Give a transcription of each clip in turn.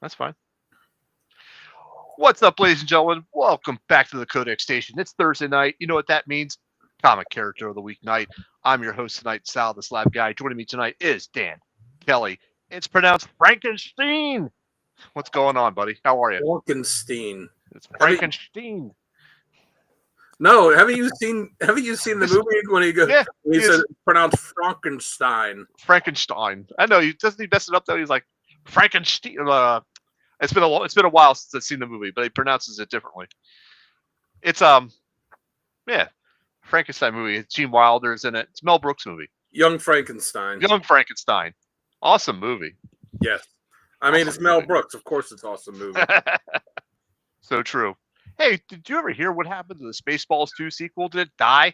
That's fine. What's up, ladies and gentlemen? Welcome back to the Codex Station. It's Thursday night. You know what that means? Comic Character of the Week night. I'm your host tonight, Sal, the Slab Guy. Joining me tonight is Dan Kelly. It's pronounced Frankenstein. What's going on, buddy? How are you? Frankenstein. It's Frankenstein. No, haven't you seen the movie when he goes? Yeah, he said it's pronounced Frankenstein. Frankenstein. I know doesn't he mess it up though? He's like Frankenstein. It's been a while since I've seen the movie, but he pronounces it differently. It's Frankenstein movie. It's Gene Wilder's in it. It's Mel Brooks movie. Young Frankenstein. Young Frankenstein. Awesome movie. Yes. I mean, it's Mel Brooks. Of course, it's awesome movie. So true. Hey, did you ever hear what happened to the Spaceballs 2 sequel? Did it die?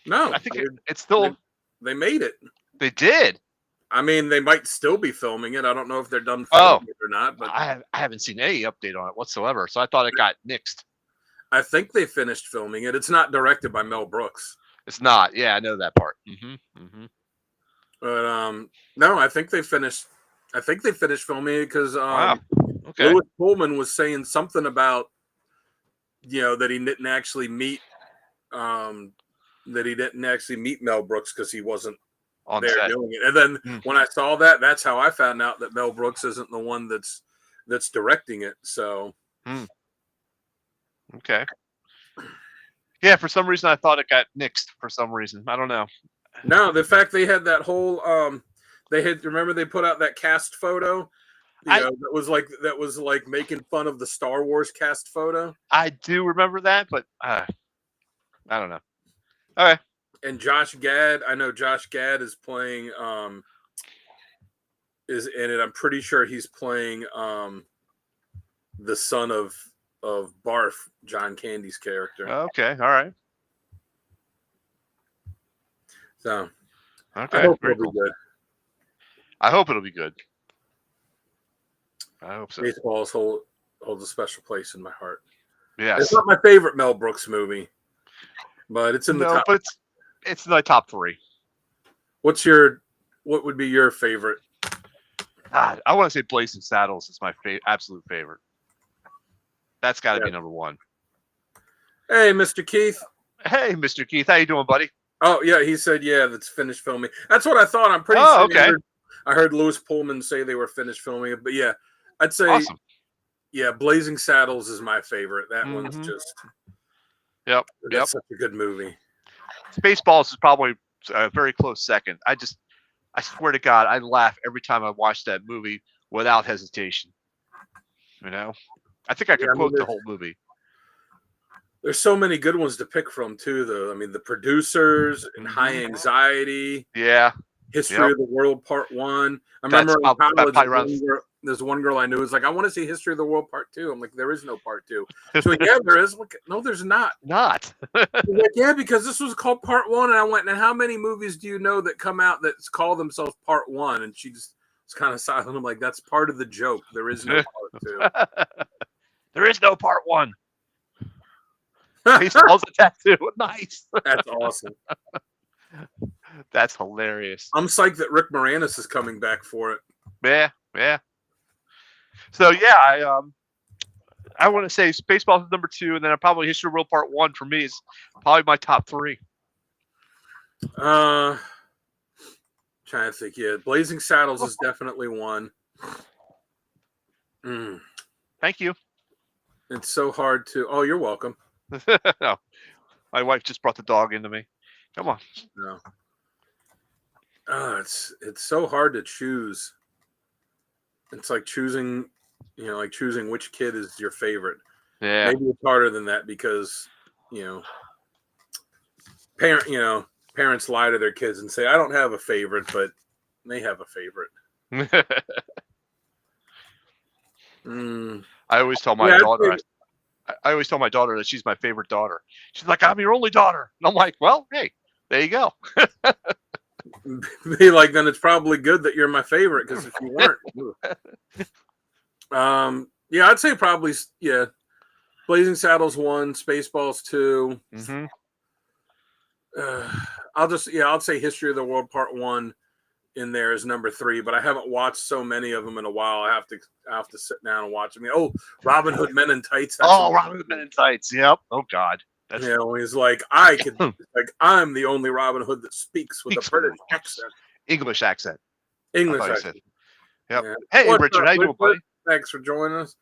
No. I think it's still... They made it. They did? I mean, they might still be filming it. I don't know if they're done filming it or not. But I haven't seen any update on it whatsoever, so I thought it got nixed. I think they finished filming it. It's not directed by Mel Brooks. It's not. Yeah, I know that part. But no, I think they finished filming it because Wow. Okay. Louis Pullman was saying something about that he didn't actually meet Mel Brooks because he wasn't on there set doing it. And then when I saw that, that's how I found out that Mel Brooks isn't the one that's directing it. So okay. Yeah, for some reason I thought it got nixed for some reason. I don't know. No, the fact they had that whole remember they put out that cast photo? That was like making fun of the Star Wars cast photo. I do remember that, but I don't know. All right. And Josh Gad, I know Josh Gad is playing is in it. I'm pretty sure he's playing the son of Barf, John Candy's character. Okay, all right. So okay, I hope very it'll cool. be good. I hope it'll be good. I hope so. Baseballs holds a special place in my heart. Yes. It's not my favorite Mel Brooks movie, but it's in the top. But it's my top 3. What would be your favorite? God, I want to say Blazing Saddles is my absolute favorite. That's got to be number 1. Hey, Mr. Keith. Hey, Mr. Keith, how you doing, buddy? Oh yeah, he said that's finished filming. That's what I thought. I'm pretty sure. Okay. I heard Louis Pullman say they were finished filming it, but yeah, I'd say awesome. Yeah, Blazing Saddles is my favorite. That one's just That's such a good movie. Spaceballs is probably a very close second. I swear to God, I laugh every time I watch that movie without hesitation. I think I could quote the whole movie. There's so many good ones to pick from too, though. I mean, The Producers and High Anxiety. Yeah. History of the World Part 1. I remember in college, there's one girl I knew who's like, I want to see History of the World Part 2. I'm like, there is no Part 2. So yeah, there is. Like, no, there's not. Not. Like, yeah, because this was called Part 1. And I went, and how many movies do you know that come out that call themselves Part 1? And she just was kind of silent. I'm like, that's part of the joke. There is no Part 2. There is no Part 1. He calls a tattoo. Nice. That's awesome. That's hilarious. I'm psyched that Rick Moranis is coming back for it. Yeah. So yeah, I want to say Spaceballs is number 2, and then probably History of the World Part 1 for me is probably my top 3. Trying to think. Yeah, Blazing Saddles is definitely 1. Thank you. It's so hard to. Oh, you're welcome. No, my wife just brought the dog into me. Come on. No. It's so hard to choose. It's like choosing which kid is your favorite. Yeah. Maybe it's harder than that because, parents lie to their kids and say, I don't have a favorite, but they have a favorite. I always tell my daughter. I always tell my daughter that she's my favorite daughter. She's like, I'm your only daughter. And I'm like, well, hey, there you go. Be like, then it's probably good that you're my favorite, because if you weren't. I'd say probably, Blazing Saddles 1, Spaceballs 2. I'll say History of the World Part 1. in there as number 3, but I haven't watched so many of them in a while. I have to sit down and watch them. Oh, Robin Hood Men in Tights. Robin Hood Men in Tights. Yep. Oh God. That's he's like, I'm the only Robin Hood that speaks with a British accent. English accent. English accent. Yep. Yeah. Hey, What's Richard, how you doing, buddy? Thanks for joining us.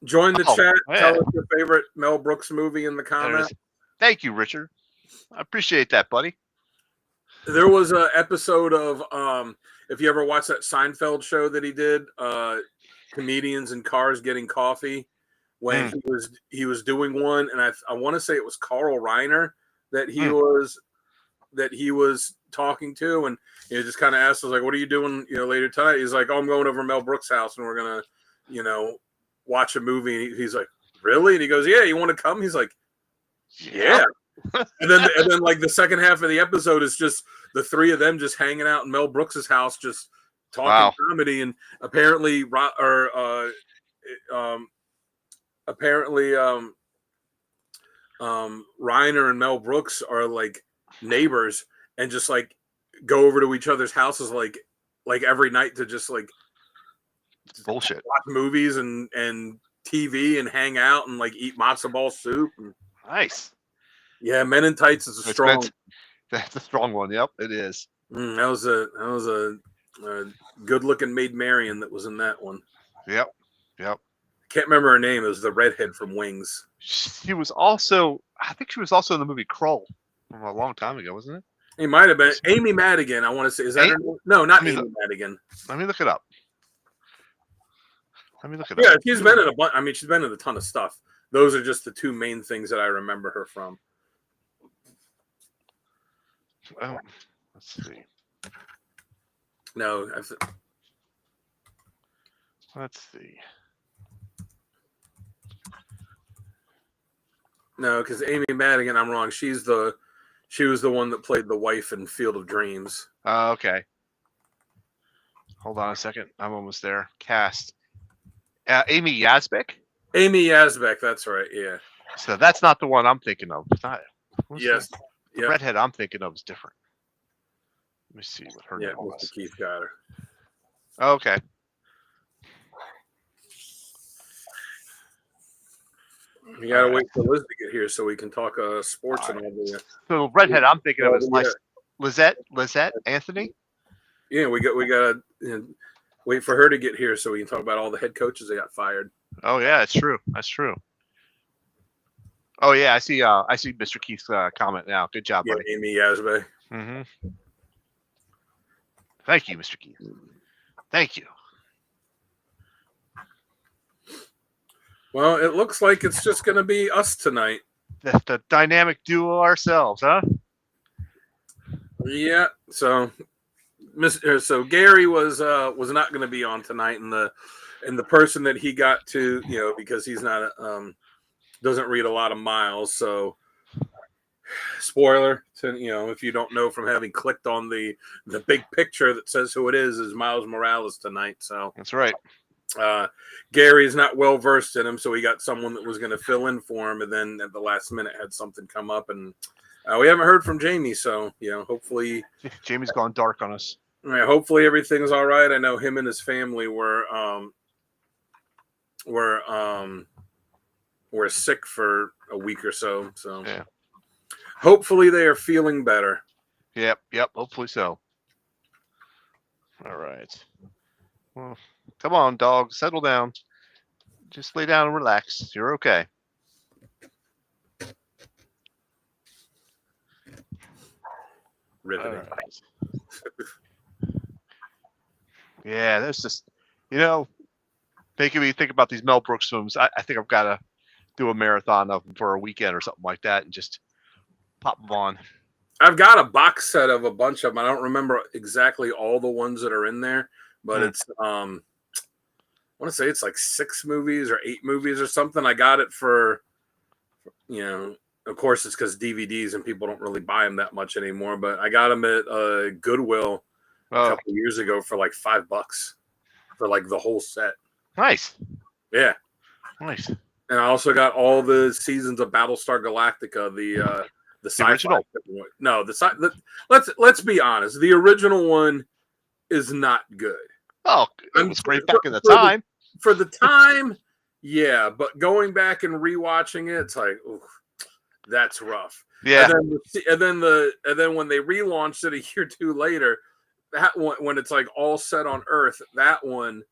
Join the chat. Yeah. Tell us your favorite Mel Brooks movie in the comments. Thank you, Richard. I appreciate that, buddy. There was an episode of if you ever watched that Seinfeld show that he did, comedians in cars getting coffee, when he was doing one, and I want to say it was Carl Reiner that he was talking to, and he just kind of asked us like, "What are you doing, later tonight?" He's like, "Oh, I'm going over to Mel Brooks' house, and we're gonna, watch a movie." And he's like, "Really?" And he goes, "Yeah, you want to come?" He's like, "Yeah." and then like the second half of the episode is just the three of them just hanging out in Mel Brooks's house, just talking comedy. And apparently Reiner and Mel Brooks are like neighbors and just like go over to each other's houses like every night to just like bullshit watch movies and TV and hang out and like eat matzo ball soup. Nice. Yeah, Men in Tights is that's a strong one. Yep, it is. That was a good-looking Maid Marian that was in that one. Yep. Can't remember her name. It was the redhead from Wings. She was also, I think she was also in the movie Krull from a long time ago, wasn't it? It might have been Amy Madigan. I want to say, is that her name? No, not Amy Madigan. Let me look it up. Yeah, she's been in a bunch. I mean, she's been in a ton of stuff. Those are just the two main things that I remember her from. Oh, let's see. No, let's see. No, because Amy Madigan, I'm wrong. She was the one that played the wife in Field of Dreams. Okay. Hold on a second. I'm almost there. Cast. Amy Yazbek. Amy Yazbek, that's right. Yeah. So that's not the one I'm thinking of. Yes. The redhead I'm thinking of is different. Let me see what her name was. Mr. Keith got her. Okay. You gotta wait for Liz to get here so we can talk sports and all that. So redhead I'm thinking of is Lizette Anthony. Yeah, we gotta wait for her to get here so we can talk about all the head coaches that got fired. Oh yeah, that's true. Oh yeah, I see Mr. Keith's comment now. Good job, buddy. Amy Yazbek. Mm-hmm. Thank you, Mr. Keith. Thank you. Well, it looks like it's just going to be us tonight. The dynamic duo ourselves, huh? Yeah. So Gary was not going to be on tonight, and the person that he got to, because he's not doesn't read a lot of miles, so spoiler to if you don't know from having clicked on the big picture that says who it is Miles Morales tonight. So that's right. Gary's not well versed in him, so he got someone that was going to fill in for him, and then at the last minute had something come up, and we haven't heard from Jamie. So hopefully Jamie's gone dark on us. Hopefully everything's all right. I know him and his family were sick for a week or so. So yeah. Hopefully they are feeling better. Yep. Hopefully so. All right. Well, come on, dog. Settle down. Just lay down and relax. You're okay. Riveting. Right. Yeah, that's just, making me think about these Mel Brooks films. I think I've got to do a marathon of them for a weekend or something like that and just pop them on. I've got a box set of a bunch of them. I don't remember exactly all the ones that are in there, but it's I want to say it's like 6 movies or 8 movies or something. I got it for, of course it's because DVDs and people don't really buy them that much anymore, but I got them at Goodwill a couple years ago for like $5 for like the whole set. Nice. Yeah. Nice. And I also got all the seasons of Battlestar Galactica, the original. No, let's be honest. The original one is not good. Oh, it was great back in the For time. For the time, yeah, but going back and rewatching it, it's like, oof, that's rough. Yeah. And then when they relaunched it a year or two later, that one, when it's like all set on Earth, that one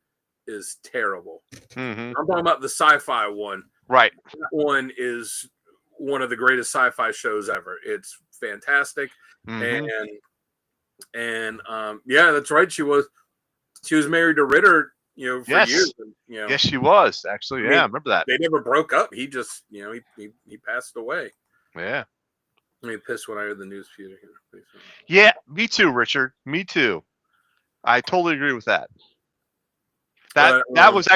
is terrible. Mm-hmm. I'm talking about the sci-fi one. Right. That one is one of the greatest sci-fi shows ever. It's fantastic. Mm-hmm. And yeah, that's right. She was married to Ritter, for years. And, Yes, she was actually. Yeah, I remember that. They never broke up. He just, he passed away. Yeah. Let me piss when I heard the news feed. Yeah, me too, Richard. Me too. I totally agree with that. That's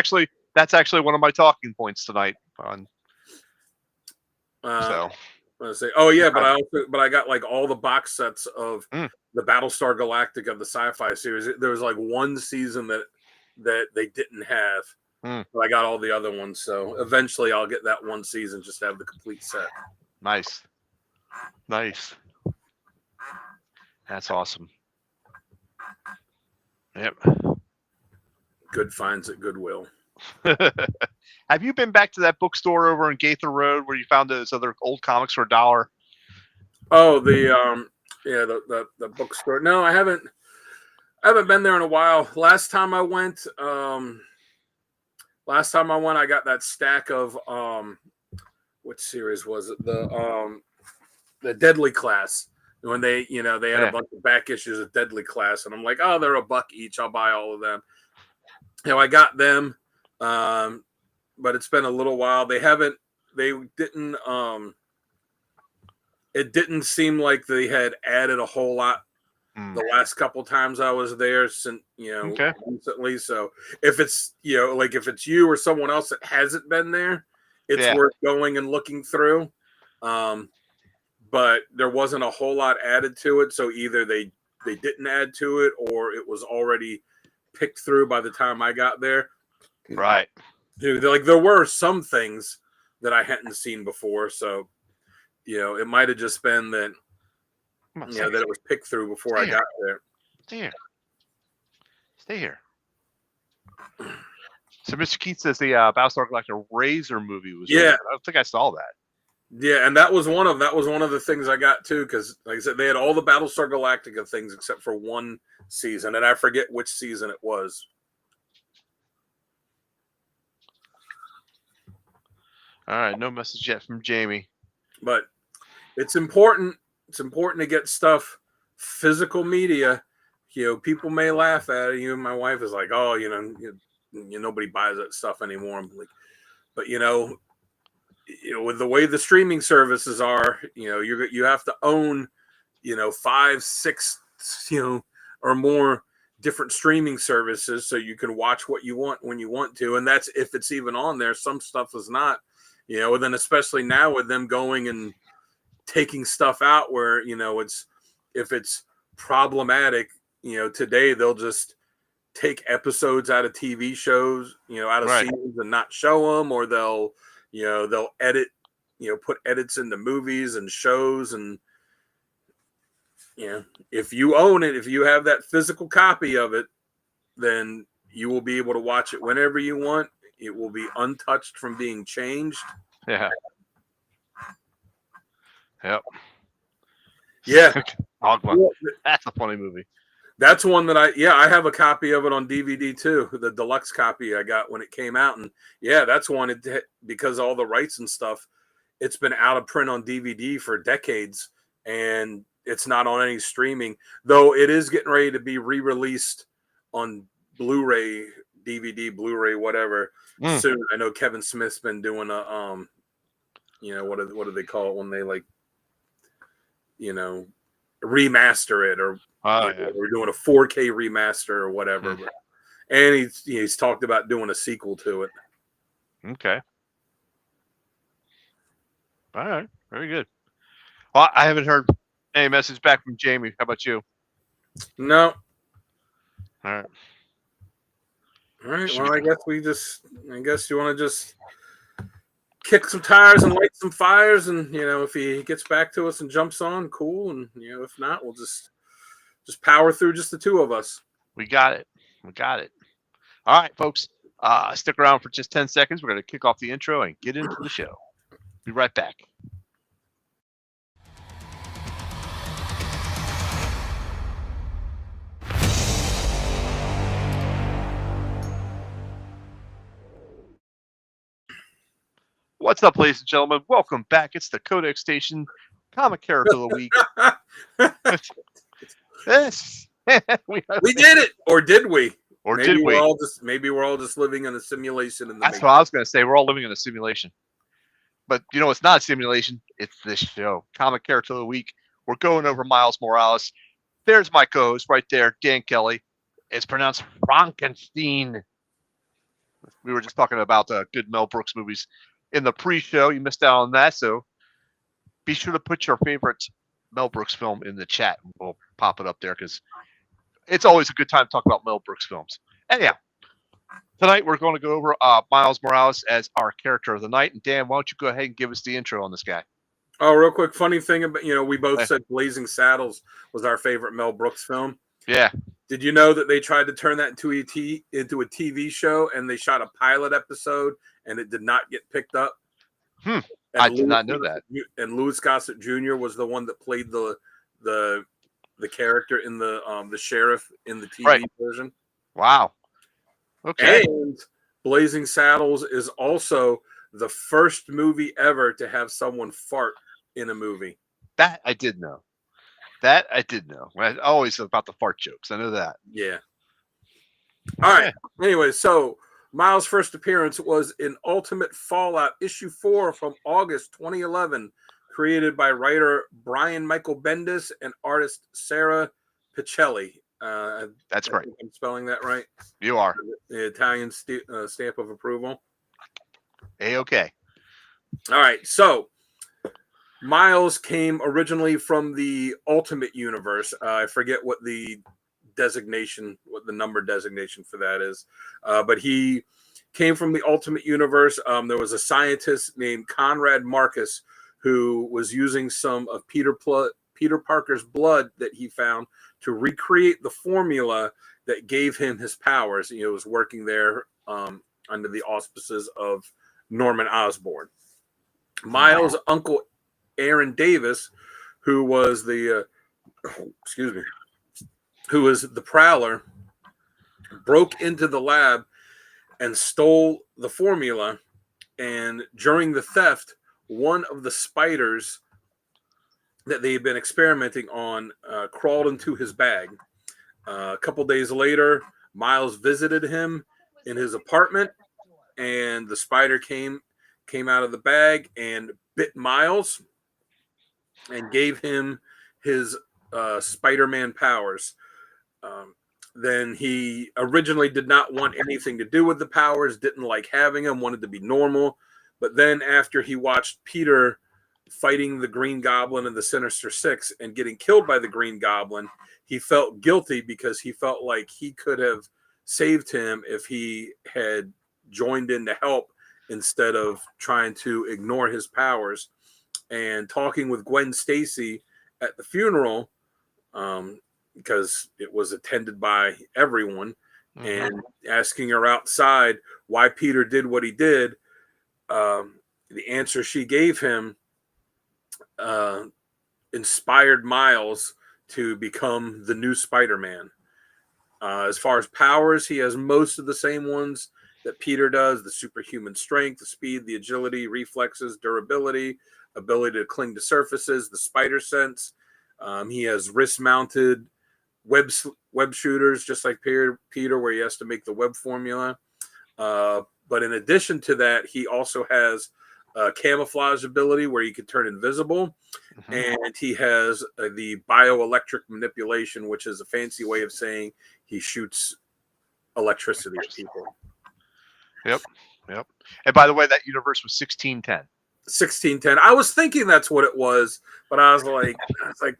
actually one of my talking points tonight. So. I say, oh yeah, but I got like all the box sets of the Battlestar Galactica of the sci-fi series. There was like one season that they didn't have, but I got all the other ones. So eventually, I'll get that one season just to have the complete set. Nice. That's awesome. Yep. Good finds at Goodwill. Have you been back to that bookstore over in Gaither Road where you found those other old comics for $1? Oh, the bookstore. No, I haven't been there in a while. Last time I went, I got that stack of which series was it? The Deadly Class. When they had a bunch of back issues of Deadly Class, and I'm like, oh, they're $1 each. I'll buy all of them. I got them. But it's been a little while. It didn't seem like they had added a whole lot the last couple times I was there since, recently. So if it's, if it's you or someone else that hasn't been there, it's worth going and looking through. But there wasn't a whole lot added to it. So either they didn't add to it or it was already picked through by the time I got there. Right. Dude, like there were some things that I hadn't seen before, so it might have just been that that it was picked through before I got there. Stay here. So Mr. Keith says the Battlestar Galactica Razor movie was. Yeah, I don't think I saw that. Yeah, and that was one of the things I got too, because like I said, they had all the Battlestar Galactica things except for one season, and I forget which season it was. All right, no message yet from Jamie. But it's important. It's important to get stuff, physical media. People may laugh at it. My wife is like, "Oh, nobody buys that stuff anymore." I'm like, but with the way the streaming services are, you have to own, 5, 6, or more different streaming services so you can watch what you want when you want to, and that's if it's even on there. Some stuff is not. And then especially now with them going and taking stuff out where, if it's problematic, today they'll just take episodes out of TV shows, out of seasons and not show them, or they'll edit, put edits into movies and shows. And, if you own it, if you have that physical copy of it, then you will be able to watch it whenever you want. It will be untouched from being changed. Yeah. Yep. Yeah. That's a funny movie. That's one that I have a copy of it on DVD too. The deluxe copy I got when it came out. And yeah, that's one because all the rights and stuff, it's been out of print on DVD for decades and it's not on any streaming, though it is getting ready to be re-released on Blu-ray, DVD, Blu-ray, whatever soon. I know Kevin Smith's been doing a what do they call it when they remaster it, or we're doing a 4K remaster or whatever. And he's talked about doing a sequel to it. Okay. All right. Very good. Well, I haven't heard any message back from Jamie. How about you? No. All right. All right. Well, I guess you want to just kick some tires and light some fires, and if he gets back to us and jumps on, cool. And if not, we'll just power through, just the two of us. We got it. We got it. All right, folks. Stick around for just 10 seconds. We're going to kick off the intro and get into the show. Be right back. What's up, ladies and gentlemen? Welcome back. It's the Codex Station Comic Character of the Week. Yes. We did it, or did we? Or maybe did we? Maybe we're all just living in a simulation. That's what I was going to say. We're all living in a simulation. But you know, it's not a simulation. It's this show, Comic Character of the Week. We're going over Miles Morales. There's my co-host right there, Dan Kelly. It's pronounced Frankenstein. We were just talking about good Mel Brooks movies in the pre-show. You missed out on that, so be sure to put your favorite Mel Brooks film in the chat. We'll pop it up there because it's always a good time to talk about Mel Brooks films. Anyhow, tonight we're going to go over Miles Morales as our character of the night. And Dan, why don't you go ahead and give us the intro on this guy? Oh, real quick, funny thing about, we both said Blazing Saddles was our favorite Mel Brooks film. Yeah. Did you know that they tried to turn that into a TV show, and they shot a pilot episode, and it did not get picked up? I did not know that. And Louis Gossett Jr. was the one that played the character in the sheriff in the TV version. Wow. Okay. And Blazing Saddles is also the first movie ever to have someone fart in a movie. That I did know. Always about the fart jokes. I know that. Yeah. All right. Anyway, so Miles' first appearance was in Ultimate Fallout issue 4 from August 2011, created by writer Brian Michael Bendis and artist Sarah Pichelli. That's right. I'm spelling that right. You are. The Italian stamp of approval. A-okay. All right. So Miles came originally from the Ultimate Universe. I forget what the number designation for that is. But he came from the Ultimate Universe. There was a scientist named Conrad Marcus who was using some of Peter Parker's blood that he found to recreate the formula that gave him his powers. He was working there under the auspices of Norman Osborn. Miles' uncle Aaron Davis, who was the Prowler, broke into the lab and stole the formula. And during the theft, one of the spiders that they had been experimenting on crawled into his bag. A couple days later, Miles visited him in his apartment, and the spider came out of the bag and bit Miles and gave him his Spider-Man powers. Then he originally did not want anything to do with the powers, didn't like having them, wanted to be normal. But then after he watched Peter fighting the Green Goblin and the Sinister Six and getting killed by the Green Goblin, he felt guilty because he felt like he could have saved him if he had joined in to help instead of trying to ignore his powers. And talking with Gwen Stacy at the funeral, because it was attended by everyone, and asking her outside why Peter did what he did, the answer she gave him inspired Miles to become the new Spider-Man. As far as powers, he has most of the same ones that Peter does: the superhuman strength, the speed, the agility, reflexes, durability, ability to cling to surfaces, the spider sense. He has wrist-mounted web shooters, just like Peter, where he has to make the web formula. But in addition to that, he also has camouflage ability where he can turn invisible. And he has the bioelectric manipulation, which is a fancy way of saying he shoots electricity at people. Yep. And by the way, that universe was 1610. 1610. I was thinking that's what it was, but I was like,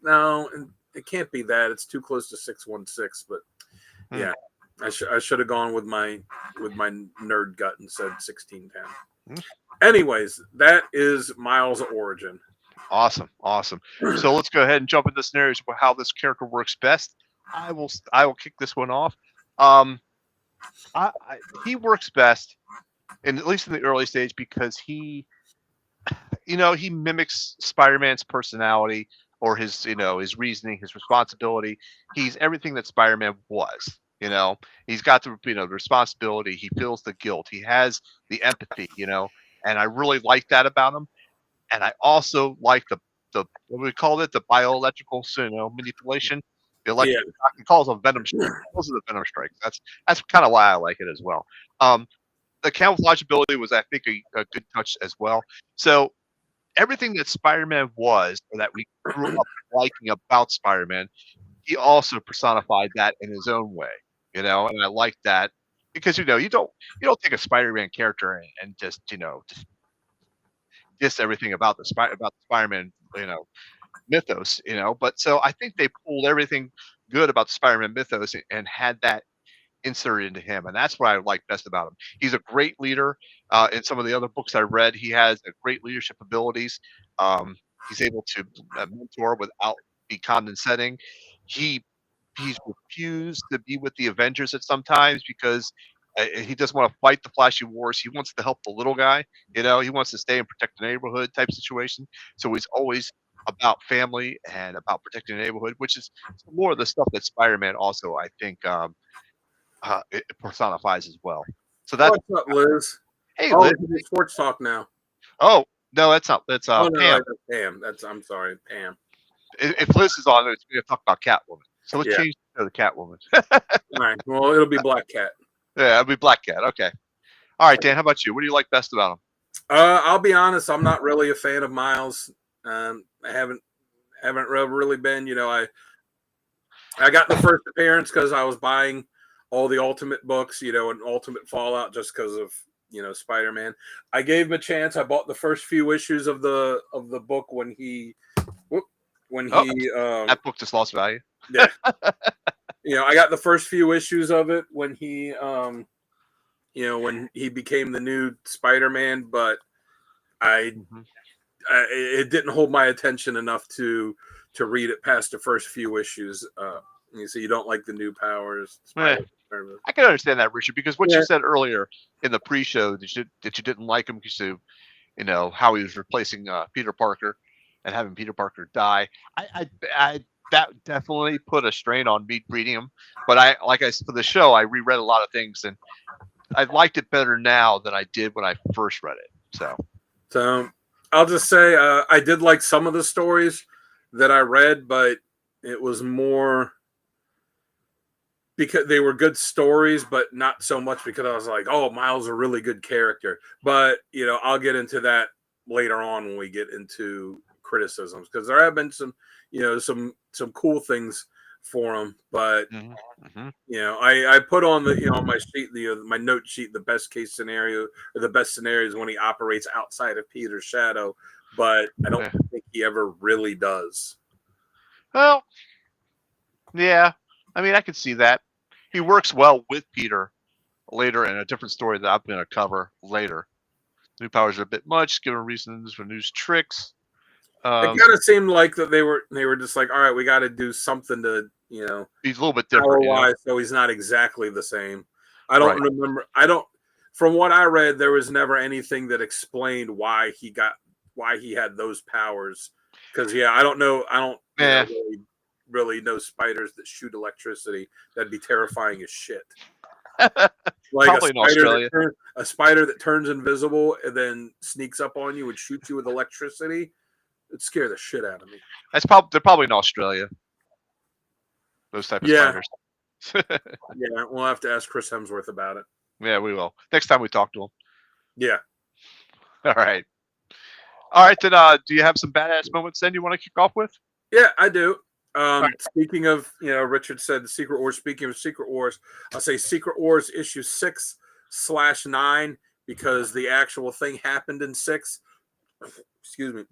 no, it can't be that. It's too close to 616. But yeah, I should have gone with my nerd gut and said 1610. Anyways, that is Miles' origin. Awesome. So let's go ahead and jump into scenarios of how this character works best. I will kick this one off. Um, he works best, and at least in the early stage, because he mimics Spider-Man's personality or his reasoning, his responsibility. He's everything that Spider-Man was. He's got the responsibility. He feels the guilt. He has the empathy. And I really like that about him. And I also like the what we call it, the bioelectrical manipulation. The Yeah, electric he calls them venom strikes. Those are the venom strikes. That's kind of why I like it as well. Um, the camouflage ability was, I think, a good touch as well. So everything that Spider-Man was, or that we grew up liking about Spider-Man, he also personified that in his own way. And I like that because you don't take a Spider-Man character and just diss everything about the Spider-Man mythos. But so I think they pulled everything good about the Spider-Man mythos and had that inserted into him, and that's what I like best about him. He's a great leader. In some of the other books I read, he has a great leadership abilities. He's able to mentor without be condescending. He he's refused to be with the Avengers at sometimes because he doesn't want to fight the flashy wars. He wants to help the little guy. He wants to stay and protect the neighborhood type situation. So he's always about family and about protecting the neighborhood, which is more of the stuff that Spider-Man also, I think, it personifies as well. So that's what's up, Liz? hey Oh, Liz. it's sports talk now. Oh no, that's not. That's Oh no, Pam. that's Pam. I'm sorry, Pam. If Liz is on, it's going to talk about Catwoman. So let's Yeah. change to the Catwoman. All right. Well, it'll be Black Cat. Yeah, it'll be Black Cat. Okay. All right, Dan. How about you? What do you like best about him? I'll be honest. I'm not really a fan of Miles. I haven't really been. I got the first appearance because I was buying all the Ultimate books, and Ultimate Fallout just because of Spider-Man. I gave him a chance. I bought the first few issues of the book when he That book just lost value. yeah. I got the first few issues of it when when he became the new Spider-Man, but Mm-hmm. it didn't hold my attention enough to read it past the first few issues. So you don't like the new powers. I can understand that, Richard, because what you said earlier in the pre-show that you didn't like him because of how he was replacing Peter Parker and having Peter Parker die. I that definitely put a strain on me reading him. But for the show, I reread a lot of things and I liked it better now than I did when I first read it. So I'll just say I did like some of the stories that I read, but it was more because they were good stories, but not so much because I was like, oh, Miles is a really good character. But, I'll get into that later on when we get into criticisms because there have been some cool things for him. But, I put on on my sheet, my note sheet, the best case scenario or the best scenario is when he operates outside of Peter's shadow. But I don't think he ever really does. Well, yeah. I mean, I could see that. He works well with Peter later in a different story that I'm going to cover later. New powers are a bit much, given reasons for new tricks. It kind of seemed like that they were just like, all right, we got to do something to he's a little bit different. So he's not exactly the same. I don't remember. From what I read, there was never anything that explained why he had those powers. Because I don't know. I don't really know spiders that shoot electricity. That'd be terrifying as shit. Like probably in Australia. A spider that turns invisible and then sneaks up on you and shoots you with electricity. It'd scare the shit out of me. They're probably in Australia. Those type of spiders. Yeah, we'll have to ask Chris Hemsworth about it. Yeah, we will. Next time we talk to him. Yeah. All right. Then do you have some badass moments then you want to kick off with? Yeah, I do. Speaking of, Richard said the Secret Wars. Speaking of Secret Wars, I'll say Secret Wars issue 6/9 because the actual thing happened in 6. Excuse me.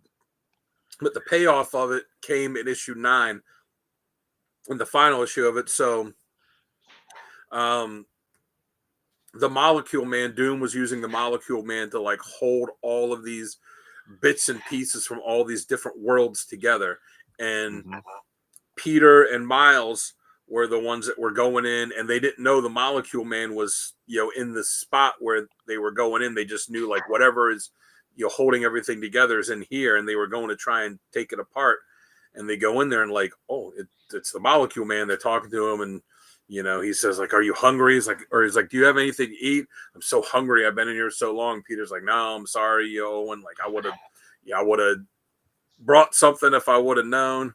But the payoff of it came in issue 9 in the final issue of it. So, the Molecule Man, Doom was using the Molecule Man to like hold all of these bits and pieces from all these different worlds together. And Peter and Miles were the ones that were going in, and they didn't know the Molecule Man was, in the spot where they were going in. They just knew like whatever is, holding everything together is in here, and they were going to try and take it apart. And they go in there and like, oh, it's the Molecule Man. They're talking to him, and he says like, "Are you hungry?" He's like, "Do you have anything to eat?" "I'm so hungry. I've been in here so long." Peter's like, "No, I'm sorry, and like I would have brought something if I would have known."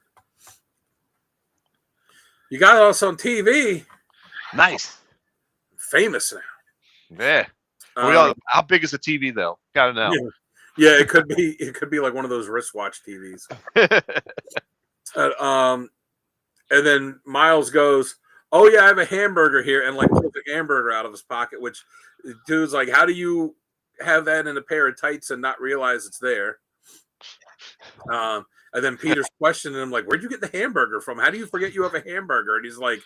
You got us on TV. Nice. Famous now. Yeah. How big is the TV though? Gotta know. Yeah, it could be. It could be like one of those wristwatch TVs. And then Miles goes, "Oh yeah, I have a hamburger here," and like pulls a hamburger out of his pocket. Which dude's like, "How do you have that in a pair of tights and not realize it's there?" And then Peter's questioning him like, "Where'd you get the hamburger from? How do you forget you have a hamburger?" And he's like,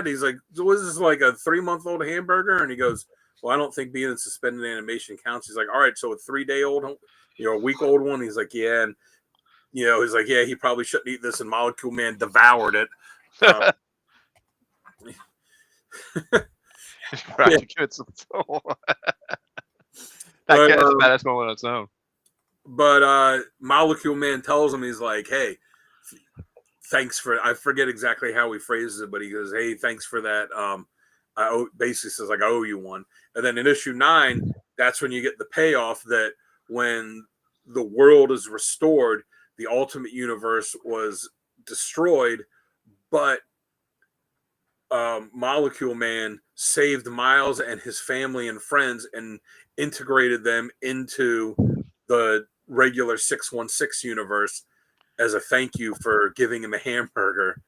He's like, "So was this like a 3-month-old hamburger?" And he goes, "Well, I don't think being in suspended animation counts." He's like, "All right, so a 3-day-old, a week-old one?" He's like, "Yeah." And he's like, "Yeah, he probably shouldn't eat this." And Molecule Man devoured it. Right, Yeah. that's a badass moment on its own. But Molecule Man tells him, he's like, "Hey, thanks for," I forget exactly how he phrases it, but he goes, "Hey, thanks for that. Basically says like, I owe you one." And then in issue 9, that's when you get the payoff that when the world is restored, the Ultimate Universe was destroyed, but Molecule Man saved Miles and his family and friends and integrated them into the regular 616 universe as a thank you for giving him a hamburger.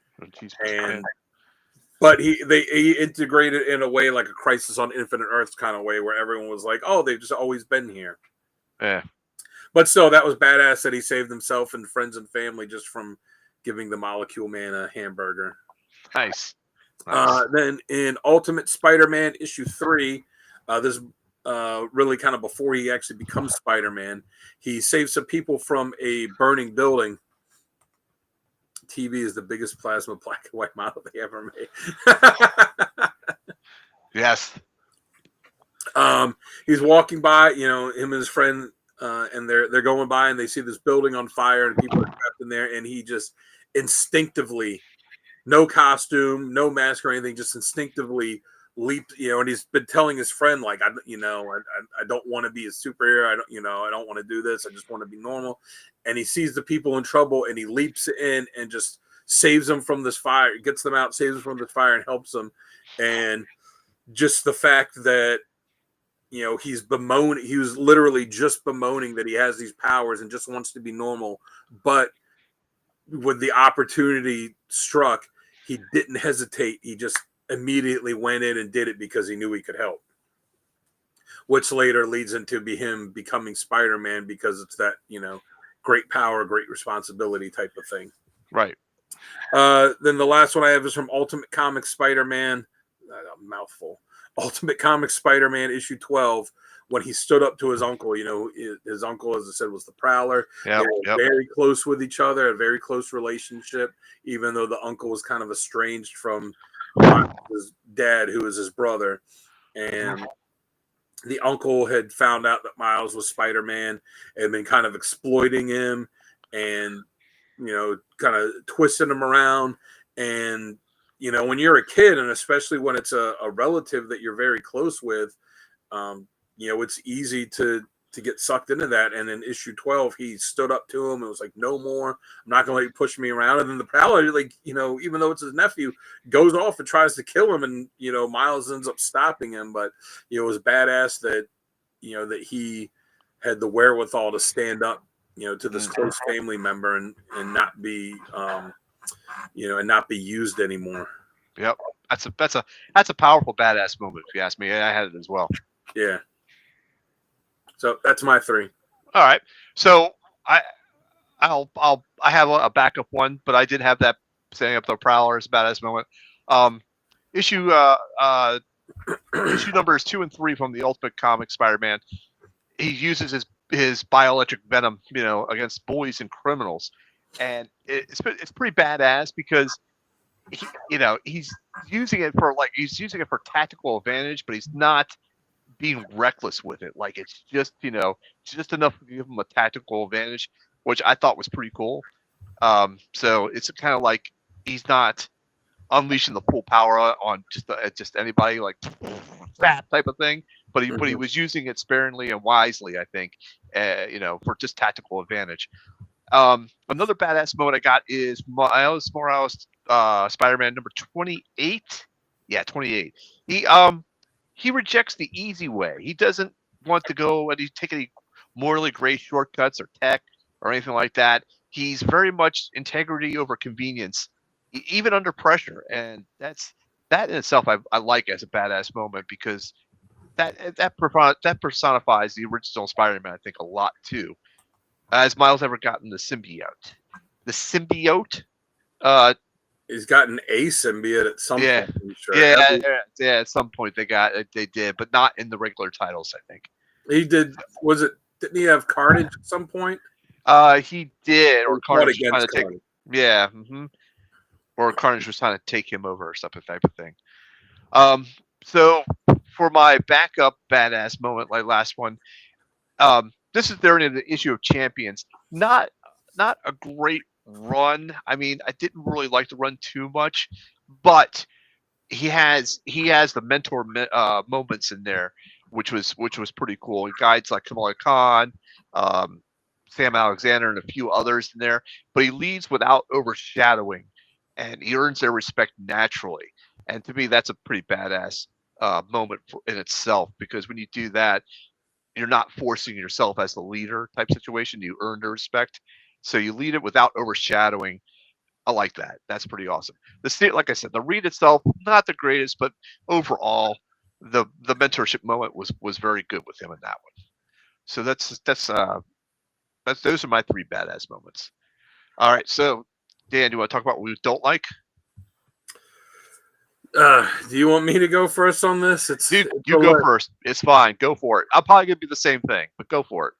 But he integrated in a way like a Crisis on Infinite Earths kind of way, where everyone was like, "Oh, they've just always been here." Yeah. But still, that was badass that he saved himself and friends and family just from giving the Molecule Man a hamburger. Nice. Then in Ultimate Spider-Man issue 3, this really kind of before he actually becomes Spider-Man, he saves some people from a burning building. TV is the biggest plasma black and white model they ever made. Yes. He's walking by, him and his friend, and they're going by and they see this building on fire and people are trapped in there, and he just instinctively, no costume, no mask or anything, just instinctively leaped, and he's been telling his friend like, I don't want to be a superhero. I don't want to do this. I just want to be normal. And he sees the people in trouble and he leaps in and just saves them from this fire, gets them out, saves them from the fire and helps them. And just the fact that, he's bemoaning, he was literally just bemoaning that he has these powers and just wants to be normal. But when the opportunity struck, he didn't hesitate. He just immediately went in and did it because he knew he could help, which later leads into him becoming Spider-Man, because it's that, great power, great responsibility type of thing. Right. Then the last one I have is from Ultimate Comics Spider-Man. A mouthful. Ultimate Comics Spider-Man issue 12, when he stood up to his uncle. His uncle, as I said, was the Prowler. Yep, they were very close with each other, a very close relationship, even though the uncle was kind of estranged from his dad, who was his brother. And the uncle had found out that Miles was Spider-Man and been kind of exploiting him and, kind of twisting him around. And, when you're a kid, and especially when it's a relative that you're very close with, it's easy to get sucked into that. And in issue 12, he stood up to him and was like, "No more. I'm not going to let you push me around." And then the Prowler, like, even though it's his nephew, goes off and tries to kill him. And, Miles ends up stopping him. But, it was badass that, that he had the wherewithal to stand up, to this close family member and not be, and not be used anymore. Yep. That's a powerful badass moment, if you ask me. I had it as well. Yeah. So that's my 3. All right. So I have a backup one, but I did have that setting up the Prowler as a badass moment. Issue numbers 2 and 3 from the Ultimate Comics Spider-Man. He uses his bioelectric venom, against bullies and criminals, and it's pretty badass because he's he's using it for tactical advantage, but he's not being reckless with it. Like it's just enough to give him a tactical advantage, which I thought was pretty cool. So it's kind of like he's not unleashing the full power on just anybody, like that type of thing. But he was using it sparingly and wisely, I think, for just tactical advantage. Another badass moment I got is Miles Morales, Spider-Man number 28. Yeah, 28. He rejects the easy way. He doesn't want to go and take any morally gray shortcuts or tech or anything like that. He's very much integrity over convenience, even under pressure, and that in itself I like as a badass moment because that personifies the original Spider-Man, I think, a lot too. Has Miles ever gotten the symbiote? The symbiote? He's gotten a symbiote at some Yeah, point. I'm sure. yeah. At some point they did, but not in the regular titles. I think He did. Was it? Didn't he have Carnage at some point? he did, or He fought Carnage was trying against to take. Carnage. Yeah, or Carnage was trying to take him over, or something type of thing. Um, so for my backup badass moment, like last one, this is during the issue of Champions. Not a great run. I mean, I didn't really like the run too much, but he has the mentor moments in there, which was pretty cool. Guys like Kamala Khan, um, Sam Alexander, and a few others in there. But he leads without overshadowing, and he earns their respect naturally. And to me, that's a pretty badass moment in itself because when you do that, you're not forcing yourself as the leader type situation. You earn the respect, so you lead it without overshadowing. I like that. That's pretty awesome. Like I said, the read itself not the greatest, but overall, the mentorship moment was very good with him in that one. So that's those are my three badass moments. All right, so Dan, do you want to talk about what we don't like? Do you want me to go first on this? You go first. It's fine. Go for it. I'm probably gonna be the same thing, but go for it.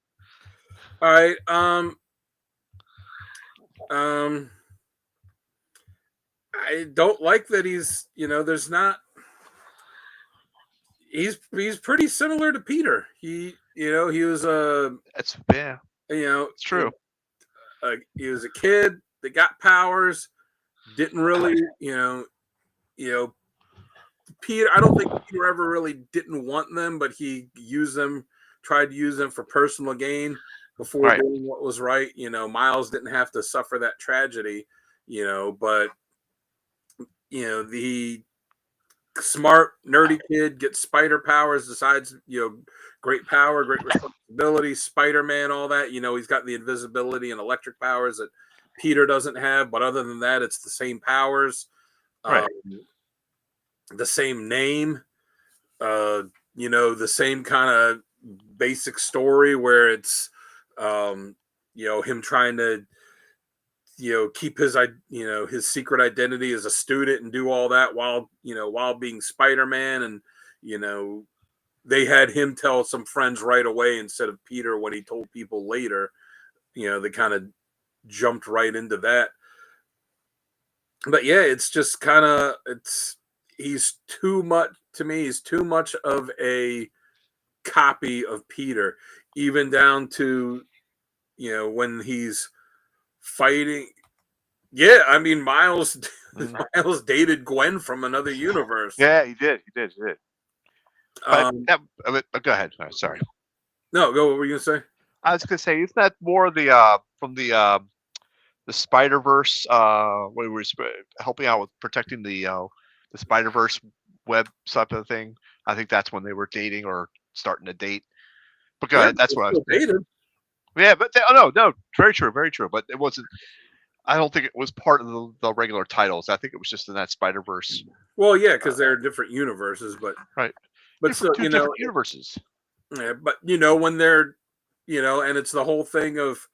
All right. Um, I don't like that he's. There's not. He's pretty similar to Peter. He was a. That's yeah, it's true. He was a kid that got powers. Didn't really, you know, Peter. I don't think Peter ever really didn't want them, but he used them, tried to use them for personal gain before Right. doing what was right. Miles didn't have to suffer that tragedy. But the smart nerdy kid gets spider powers, decides great power, great responsibility, Spider-Man, all that. He's got the invisibility and electric powers that Peter doesn't have, but other than that, it's the same powers, Right. the same name, the same kind of basic story where it's him trying to keep his secret identity as a student and do all that while being Spider-Man. And they had him tell some friends right away instead of Peter when he told people later. They kind of jumped right into that. But yeah, it's just kind of he's too much to me. He's too much of a copy of Peter, even down to when he's fighting. Yeah, I mean Miles Miles dated Gwen from another universe. Yeah, he did. He did. Go ahead. Sorry. No, go. What were you gonna say? I was gonna say, isn't that more from the Spider Verse? When we were helping out with protecting the Spider Verse web type of thing. I think that's when they were dating or starting to date. But go ahead. That's what I was dated. Yeah, but no, very true, very true. But it wasn't. I don't think it was part of the regular titles. I think it was just in that Spider Verse. Well, yeah, because they're different universes, but right. But so different universes. Yeah, but when they're, and it's the whole thing of,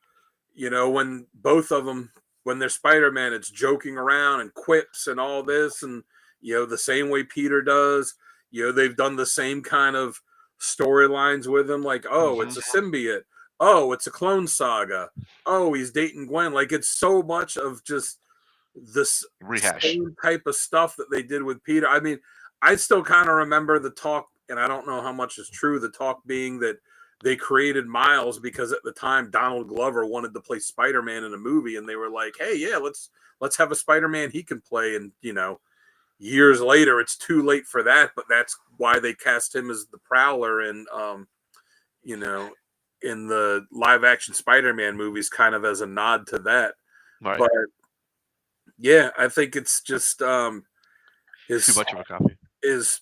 when both of them, when they're Spider-Man, it's joking around and quips and all this, and the same way Peter does. They've done the same kind of storylines with him, like, oh, it's a symbiote. Oh, it's a clone saga. Oh, he's dating Gwen. Like, it's so much of just this Rehash. same type of stuff that they did with Peter. I mean, I still kind of remember the talk, and I don't know how much is true. The talk being that they created Miles because at the time Donald Glover wanted to play Spider-Man in a movie, and they were like, "Hey, yeah, let's have a Spider-Man he can play." And years later, it's too late for that, but that's why they cast him as the Prowler, and you know, in the live action Spider-Man movies, kind of as a nod to that. Right. But yeah, I think it's just Too his much of a copy. his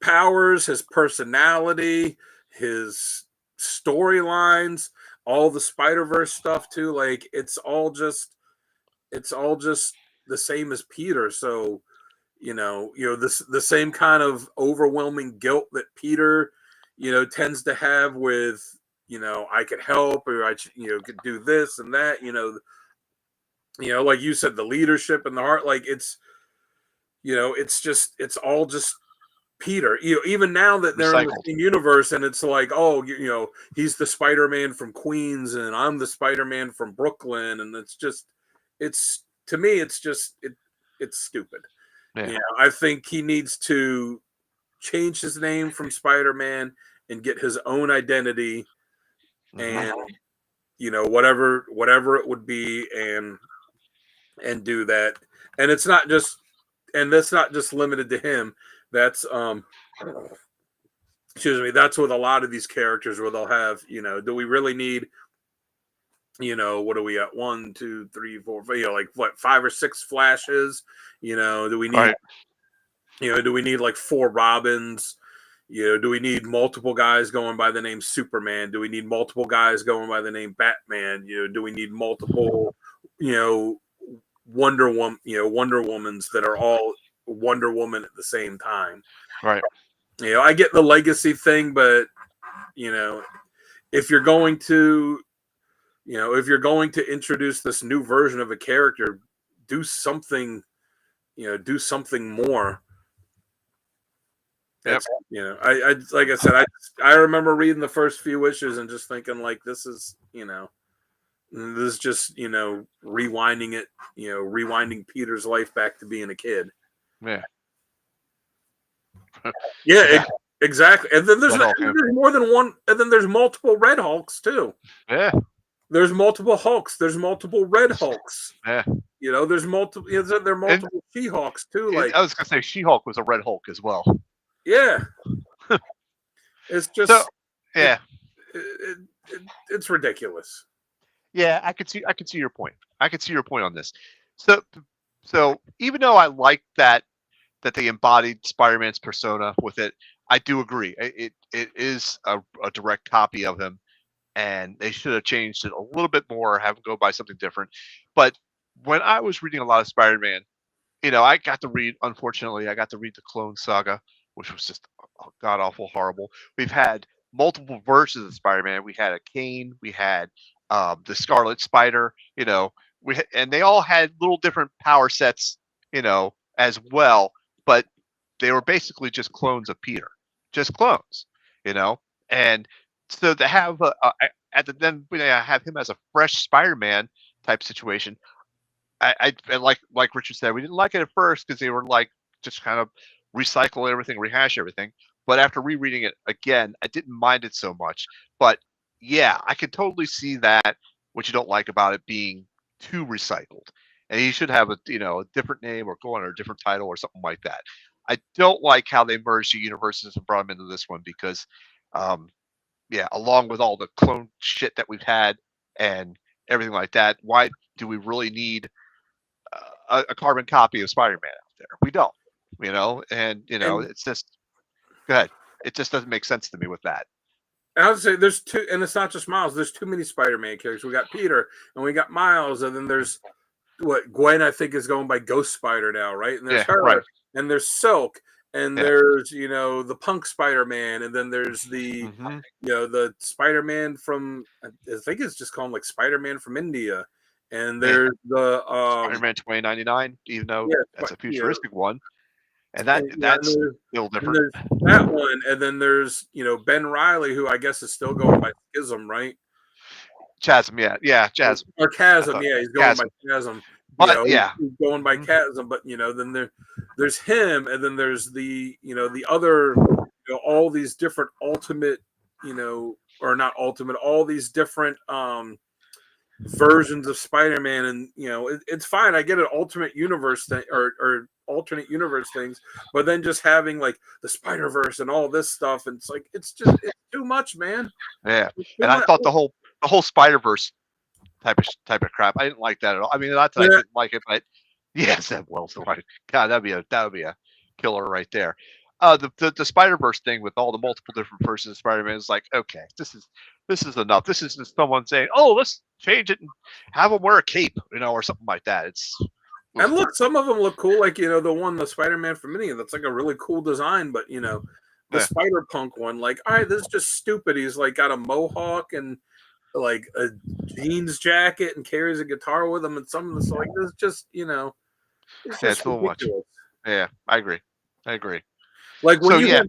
powers, his personality, his storylines, all the Spider-Verse stuff too. Like it's all just the same as Peter. So the same kind of overwhelming guilt that Peter, tends to have with, I could help, or I could do this and that, like you said, the leadership and the heart, like it's all just Peter. Even now that they're in the Recycled. same universe, and it's like, oh, he's the Spider-Man from Queens, and I'm the Spider-Man from Brooklyn, and it's to me, it's stupid. Yeah. I think he needs to change his name from Spider-Man and get his own identity, and whatever it would be, and do that. And it's not just, and that's not just limited to him. That's excuse me, that's with a lot of these characters where they'll have, do we really need, what are we at? 1, 2, 3, 4, 5, like what, 5 or 6 flashes? Do we need, Right. do we need like 4 Robins? Do we need multiple guys going by the name Superman? Do we need multiple guys going by the name Batman? Do we need multiple, Wonder Woman, Wonder Womans that are all Wonder Woman at the same time? Right. I get the legacy thing, but if you're going to, introduce this new version of a character, do something, do something more. Yep. I like I said, I remember reading the first few issues and just thinking like, this is just rewinding it, rewinding Peter's life back to being a kid. Yeah. Yeah, exactly. And then there's Red more than one, and then there's multiple Red Hulks too. Yeah. There's multiple Hulks. There's multiple Red Hulks. Yeah. There's multiple. There are multiple She-Hulks too. Like I was gonna say, She-Hulk was a Red Hulk as well. yeah, it's just So, yeah, it's ridiculous. yeah. I could see your point. I could see your point on this. So even though I like that they embodied Spider-Man's persona with it, I do agree. It is a direct copy of him, and they should have changed it a little bit more, have him go by something different. But when I was reading a lot of Spider-Man, I got to read. Unfortunately, I got to read the Clone Saga, which was just god awful horrible. We've had multiple versions of Spider-Man. We had a Kane. We had the Scarlet Spider. And they all had little different power sets. As well, but they were basically just clones of Peter, just clones. And so to have then when I have him as a fresh Spider-Man type situation, and like Richard said, we didn't like it at first because they were like just kind of recycle everything, rehash everything. But after rereading it again, I didn't mind it so much. But yeah, I could totally see that what you don't like about it being too recycled, and he should have a different name or go under a different title or something like that. I don't like how they merged the universes and brought him into this one because, yeah, along with all the clone shit that we've had and everything like that, why do we really need a carbon copy of Spider-Man out there? We don't, and it's just go ahead. It just doesn't make sense to me with that. I would say there's two, and it's not just Miles. There's too many Spider-Man characters. We got Peter, and we got Miles, and then there's what Gwen, I think, is going by Ghost Spider now, right? And there's her, right. And there's Silk, and there's the Punk Spider-Man, and then there's the the Spider-Man from, I think it's just called like Spider-Man from India, and there's the Spider-Man 2099, even though that's a futuristic one, and that's still different. There's that one, and then there's Ben Reilly, who I guess is still going by Schism, right? Chasm, yeah, Chasm or Chasm, yeah, he's going by Chasm. But yeah, he's going by Chasm, but then there's him, and then there's the other, all these different ultimate, or not ultimate, all these different versions of Spider-Man, and it's fine. I get an ultimate universe thing, or alternate universe things, but then just having like the Spider-Verse and all this stuff, and it's too much, man. yeah. It's too And I much. thought the whole Spider-Verse type of crap, I didn't like that at all. I mean, not that I Yeah. didn't like it, but yes, that Wells the right. God, that'd be a killer right there. The Spider Verse thing with all the multiple different versions of Spider Man is like, okay, this is enough. This is just someone saying, oh, let's change it and have him wear a cape, or something like that. Ugh. And look, some of them look cool, like the Spider-Man from Mini. That's like a really cool design, but the Yeah. Spider-Punk one, like, all right, this is just stupid. He's like got a mohawk and like a jeans jacket and carries a guitar with him, and some of this like this is just it's Yeah, just it's a little much. ridiculous. Yeah, I agree. Like So yeah,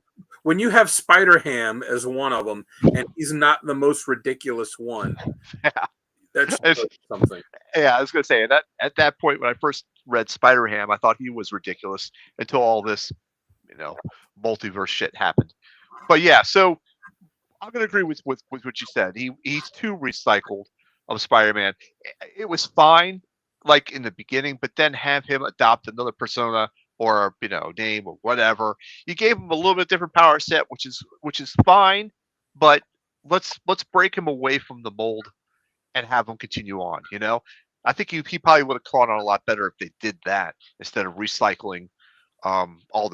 when you have Spider Ham as one of them, and he's not the most ridiculous one, yeah, that's it's, something. yeah. I was gonna say that at that point when I first read Spider Ham, I thought he was ridiculous until all this, you know, multiverse shit happened. But yeah, so I'm gonna agree with what you said. He's too recycled of Spider-Man. It was fine, like in the beginning, but then have him adopt another persona or name or whatever. You gave him a little bit different power set, which is fine, but let's break him away from the mold and have him continue on. I think he probably would have caught on a lot better if they did that instead of recycling all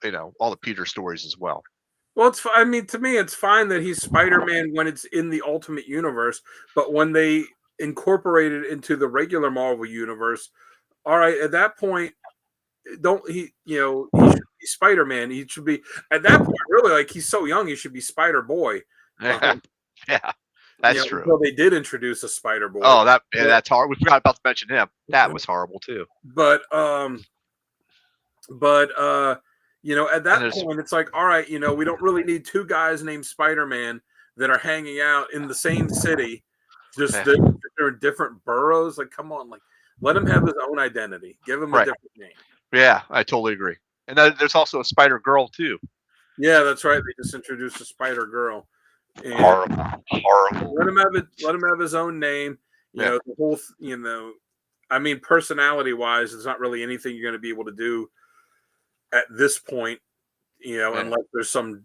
the Peter stories as well. Well, I mean, to me, it's fine that he's Spider-Man when it's in the Ultimate Universe, but when they incorporate it into the regular Marvel universe, all right, at that point, don't he? He should be Spider-Man. He should be at that point, really, like he's so young, he should be Spider-Boy. Yeah, yeah, that's true. Until they did introduce a Spider-Boy. Oh, that's hard. We forgot about to mention him. That was horrible too. But at that And point, it's like, all right, we don't really need two guys named Spider-Man that are hanging out in the same city, just yeah, they're in different boroughs. Like, come on, like, let him have his own identity. Give him a right. different name. Yeah, I totally agree. And there's also a Spider Girl too. Yeah, that's right. They just introduced a Spider Girl. And Horrible. Let him have his own name. The whole. I mean, personality-wise, it's not really anything you're going to be able to do at this point, unless there's some,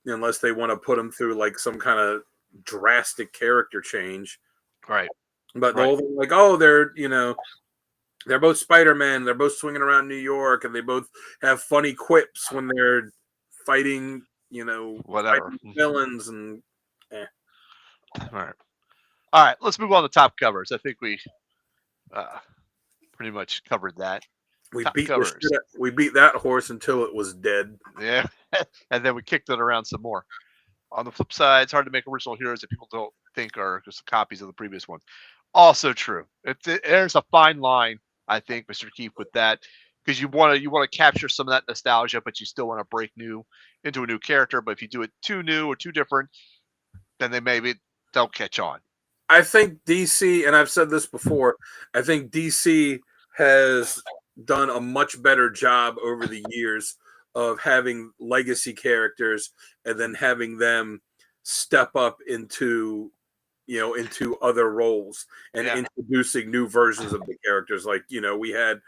unless they want to put him through like some kind of drastic character change. Right. But the whole thing, like, oh, they're both Spider-Man, they're both swinging around New York, and they both have funny quips when they're fighting, whatever fighting villains and. All right. Let's move on to top covers. I think we pretty much covered that. We beat that horse until it was dead. Yeah, and then we kicked it around some more. On the flip side, it's hard to make original heroes that people don't think are just copies of the previous ones. Also true. There's a fine line, I think, Mr. Keefe, with that, because you want to capture some of that nostalgia, but you still want to break new into a new character. But if you do it too new or too different, then they maybe don't catch on. I think DC, and I've said this before, I think DC has done a much better job over the years of having legacy characters and then having them step up into other roles and introducing new versions of the characters. Like, we had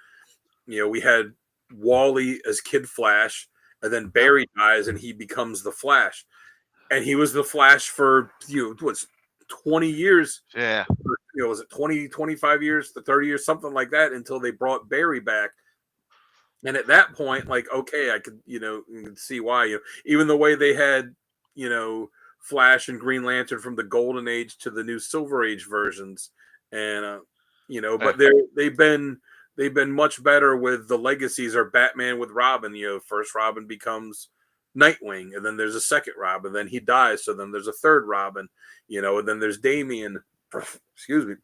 Wally as Kid Flash, and then Barry dies and he becomes the Flash. And he was the Flash for 20 years. Yeah. Was it 20, 25 years, 30 years, something like that, until they brought Barry back. And at that point, like, okay, I could, you can see why, even the way they had, Flash and Green Lantern from the Golden Age to the new Silver Age versions. And, but they've been much better with the legacies, or Batman with Robin. First Robin becomes Nightwing, and then there's a second Robin, then he dies, so then there's a third Robin, and then there's Damian, excuse me,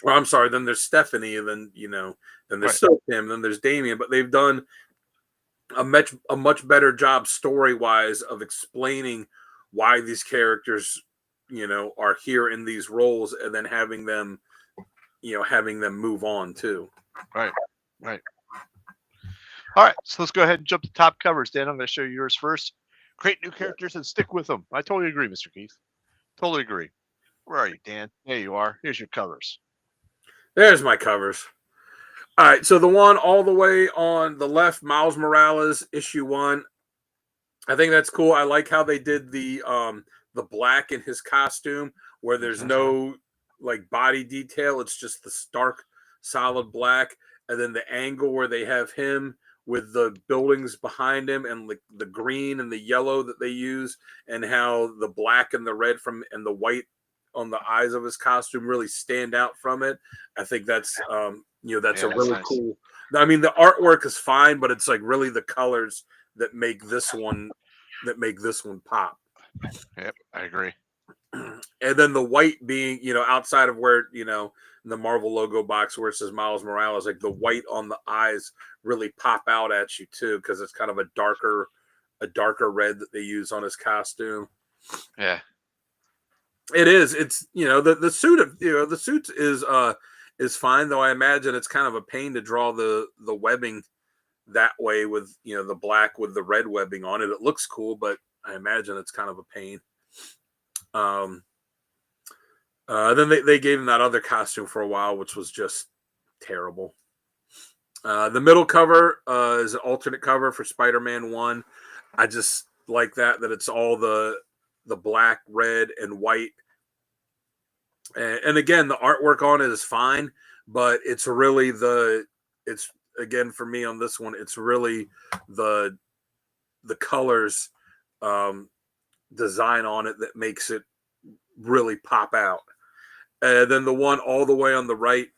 well, I'm sorry, then there's Stephanie, and then then there's still him, then there's Damian. But they've done a much better job story-wise of explaining why these characters are here in these roles, and then having them having them move on too. Right. Right. All right. So let's go ahead and jump to top covers. Dan, I'm going to show you yours first. Create new characters and stick with them. I totally agree, Mr. Keith. Totally agree. Where are you, Dan? There you are. Here's your covers. There's my covers. All right, so the one all the way on the left, Miles Morales, issue 1. I think that's cool. I like how they did the black in his costume, where there's no like body detail. It's just the stark, solid black, and then the angle where they have him with the buildings behind him and like the green and the yellow that they use, and how the black and the red and the white on the eyes of his costume really stand out from it. I think that's that's a really nice. Cool. I mean, the artwork is fine, but it's like really the colors that make this one pop. Yep, I agree. And then the white being, outside of where, the Marvel logo box where it says Miles Morales, like the white on the eyes really pop out at you too, because it's kind of a darker red that they use on his costume. Yeah. It is. It's the suit of the suit is fine, though I imagine it's kind of a pain to draw the webbing that way with the black with the red webbing on it. It looks cool, but I imagine it's kind of a pain. Then they gave him that other costume for a while, which was just terrible. The middle cover is an alternate cover for Spider-Man 1. I just like that it's all the black, red, and white. And again, the artwork on it is fine, but it's really it's again for me on this one, it's really the colors design on it that makes it really pop out. Then the one all the way on the right,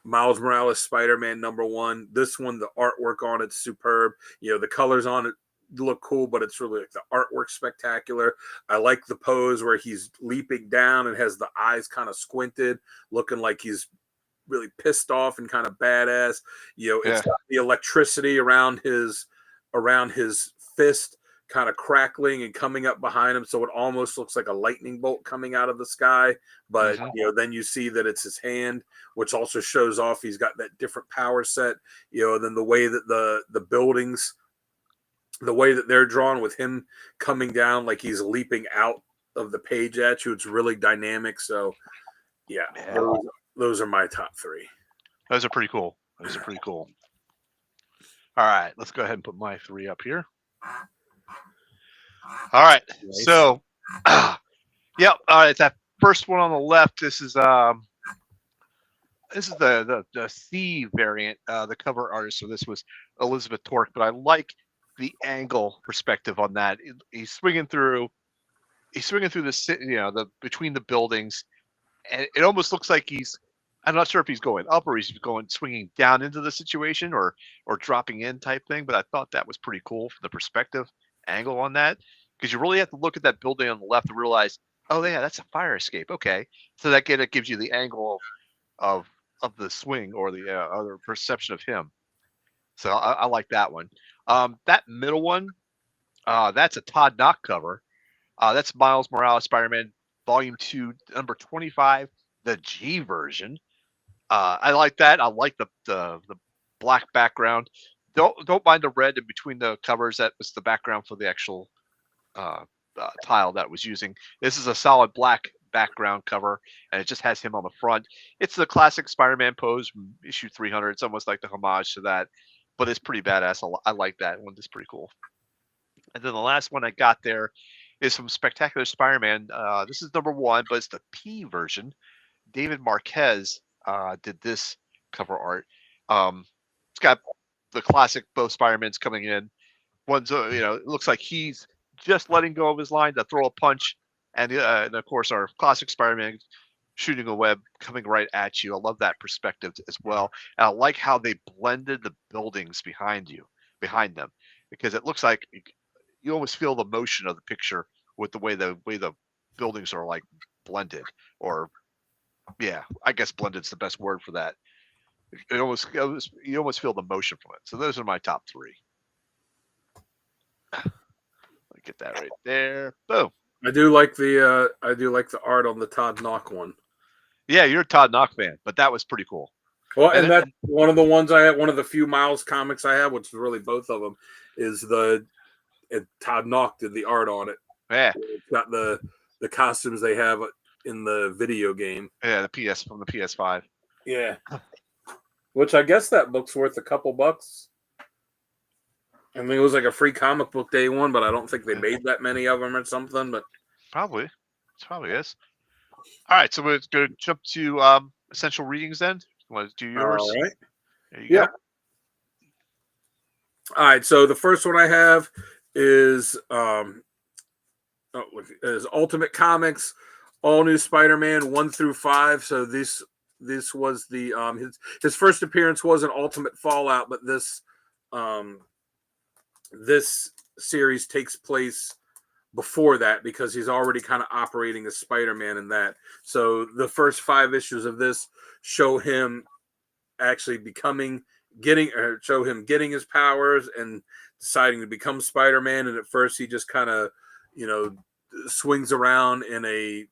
Miles Morales Spider-Man #1. This one, the artwork on it's superb. The colors on it look cool, but it's really like the artwork spectacular. I like the pose where he's leaping down and has the eyes kind of squinted, looking like he's really pissed off and kind of badass. It's got the electricity around his fist kind of crackling and coming up behind him, so it almost looks like a lightning bolt coming out of the sky, but then you see that it's his hand, which also shows off he's got that different power set. Then the way that the buildings, the way that they're drawn with him coming down like he's leaping out of the page at you, it's really dynamic. So those are my top 3. Those are pretty cool. All right, let's go ahead and put my 3 up here. All right. Nice. So, yep. All right. That first one on the left. This is the C variant. The cover artist. So this was Elizabeth Torque. But I like the angle perspective on that. He's swinging through the the between the buildings, and it almost looks like I'm not sure if he's going up or he's swinging down into the situation or dropping in type thing. But I thought that was pretty cool for the perspective angle on that, because you really have to look at that building on the left to realize, oh yeah, that's a fire escape. Okay, so that gives you the angle of the swing or the other perception of him. So I like that one. That middle one, that's a Todd Knock cover. That's Miles Morales Spider-Man Volume 2, number 25, the G version. I like that. I like the black background. Don't mind the red in between the covers. That was the background for the actual tile that was using. This is a solid black background cover, and it just has him on the front. It's the classic Spider-Man pose from issue 300. It's almost like the homage to that, but it's pretty badass. I like that one. It's pretty cool. And then the last one I got there is from Spectacular Spider-Man. This is #1, but it's the P version. David Marquez did this cover art. It's got the classic both Spider-Mans coming in. One's it looks like he's just letting go of his line to throw a punch, and of course our classic Spider-Man shooting a web coming right at you. I love that perspective as well, and I like how they blended the buildings behind them, because it looks like you almost feel the motion of the picture with the way the buildings are like blended, or I guess blended's the best word for that. You almost feel the motion from it. So those are my top 3. Get that right there. Boom. I do like the art on the Todd Knock one. Yeah, you're a Todd Knock fan, but that was pretty cool. Well, And and that's one of the ones I have. One of the few Miles comics I have, which is really both of them, is Todd Knock did the art on it. yeah, It's got the costumes they have in the video game. yeah, the PS from the PS5. Yeah, which I guess that book's worth a couple bucks. I mean, it was like a free comic book day one, but I don't think they made that many of them or something. But Probably, it probably is. All right, so we're going to jump to essential readings then. You want to do all yours? right, There you yeah. go. All right, so the first one I have is is Ultimate Comics, All New Spider-Man 1 through 5. So this was the his first appearance was in Ultimate Fallout, but um this series takes place before that because he's already kind of operating as Spider-Man in that. So the first 5 issues of this show him actually show him getting his powers and deciding to become Spider-Man. And at first he just kind of, you know, swings around in a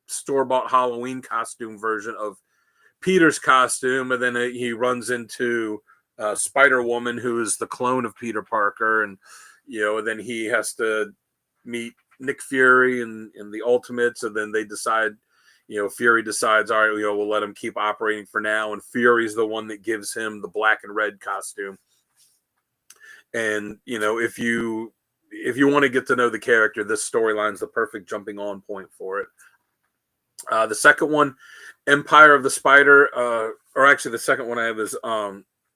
store-bought Halloween costume version of Peter's costume, and then he runs into Spider-Woman, who is the clone of Peter Parker, and then he has to meet Nick Fury and the Ultimates, and then they decide, Fury decides, all right, we'll let him keep operating for now, and Fury's the one that gives him the black and red costume. And if you want to get to know the character, this storyline's the perfect jumping on point for it. The second one, Empire of the Spider, or actually the second one I have is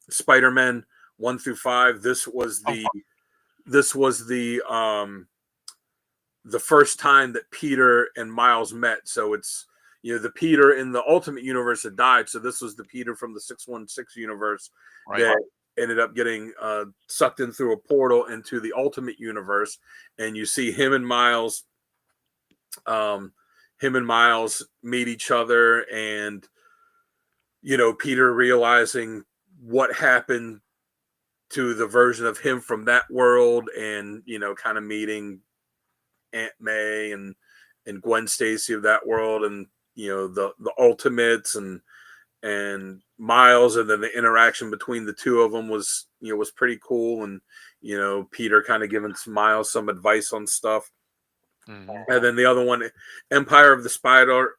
Spider-Man 1 through 5. This was the first time that Peter and Miles met. So it's the Peter in the Ultimate Universe had died. So this was the Peter from the 616 universe that ended up getting sucked in through a portal into the Ultimate Universe, and you see him and Miles meet each other, and Peter realizing what happened to the version of him from that world, and kind of meeting Aunt May and Gwen Stacy of that world, and the Ultimates and Miles, and then the interaction between the two of them was pretty cool, and Peter kind of giving Miles some advice on stuff. Mm-hmm. And then the other one, Empire of the Spider,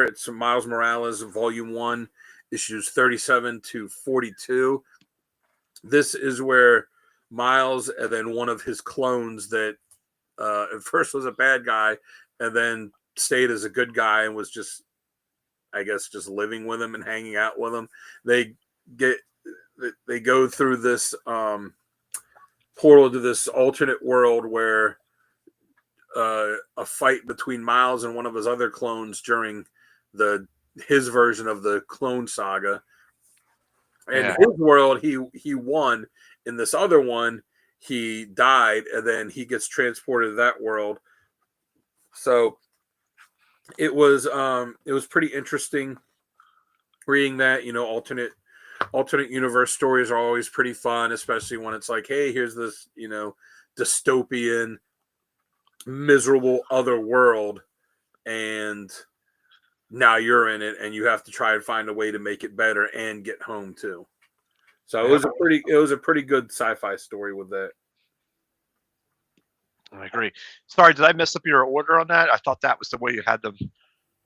it's Miles Morales, Volume 1, issues 37 to 42. This is where Miles and then one of his clones that at first was a bad guy and then stayed as a good guy and was just, I guess, just living with him and hanging out with him. They go through this portal to this alternate world where a fight between Miles and one of his other clones during his version of the Clone Saga. In his world, he won. In this other one, he died, and then he gets transported to that world. So it was pretty interesting reading that. Alternate universe stories are always pretty fun, especially when it's like, hey, here's this dystopian, miserable other world, and now you're in it, and you have to try and find a way to make it better and get home too. So it was a pretty good sci-fi story with that. I agree. Sorry, did I mess up your order on that? I thought that was the way you had them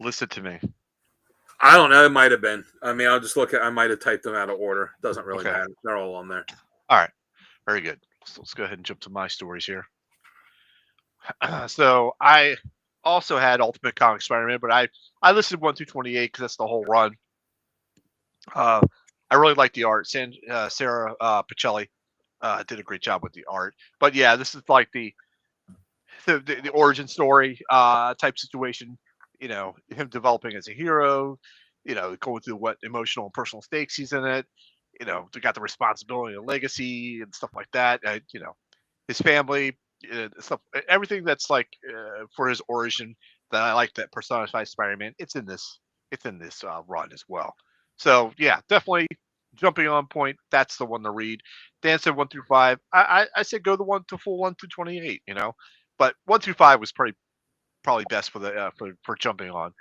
listed to me. I don't know. It might have been. I mean, I'll just look at. I might have typed them out of order. Doesn't really matter. They're all on there. All right. Very good. So let's go ahead and jump to my stories here. So I also had Ultimate Comic Spider-Man, but I listed 1 through 28 because that's the whole run. I really like the art. Sarah Pacelli did a great job with the art. But yeah, this is like the origin story type situation. Him developing as a hero. Going through what emotional and personal stakes he's in it. They got the responsibility and legacy and stuff like that. His family, stuff, everything that's like for his origin that I like that personifies Spider-Man. It's in this run as well. So yeah, definitely jumping on point. That's the one to read. Dan said 1 through 5. I said go the full 1 through 28. But 1 through 5 was probably best for the for jumping on.